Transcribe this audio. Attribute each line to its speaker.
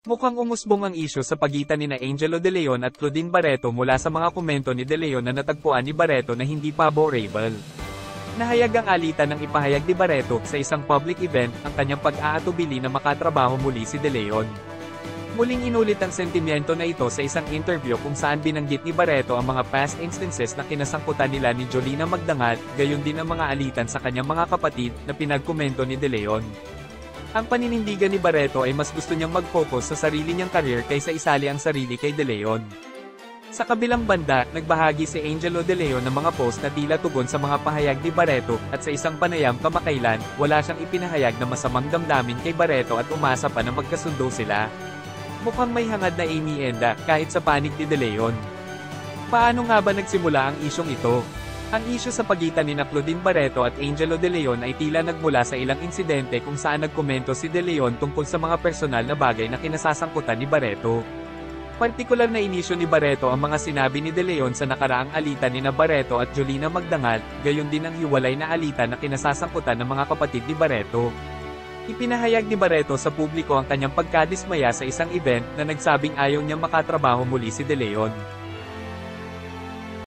Speaker 1: Mukhang umusbong ang isyu sa pagitan nina Angelo De Leon at Claudine Barreto mula sa mga komento ni De Leon na natagpuan ni Barreto na hindi favorable. Nahayag ang alitan ng ipahayag ni Barreto sa isang public event ang kanyang pag-aatubili na makatrabaho muli si De Leon. Muling inulit ang sentimiento na ito sa isang interview kung saan binanggit ni Barreto ang mga past instances na kinasangkutan nila ni Jolina Magdangal, gayon din ang mga alitan sa kanyang mga kapatid na pinagkomento ni De Leon. Ang paninindigan ni Barreto ay mas gusto niyang mag-focus sa sarili niyang career kaysa isali ang sarili kay De Leon. Sa kabilang banda, nagbahagi si Angelo De Leon ng mga post na tila tugon sa mga pahayag ni Barreto at sa isang panayam kamakailan, wala siyang ipinahayag na masamang damdamin kay Barreto at umasa pa na magkasundo sila. Mukhang may hangad na inienda kahit sa panig ni De Leon. Paano nga ba nagsimula ang isyong ito? Ang isyu sa pagitan ni Claudine Barreto at Angelo De Leon ay tila nagmula sa ilang insidente kung saan nagkomento si De Leon tungkol sa mga personal na bagay na kinasasangkutan ni Barreto. Partikular na inisyu ni Barreto ang mga sinabi ni De Leon sa nakaraang alitan ni Barreto at Jolina Magdangal, gayon din ang hiwalay na alitan na kinasasangkutan ng mga kapatid ni Barreto. Ipinahayag ni Barreto sa publiko ang kanyang pagkadismaya sa isang event na nagsabing ayaw niyang makatrabaho muli si De Leon.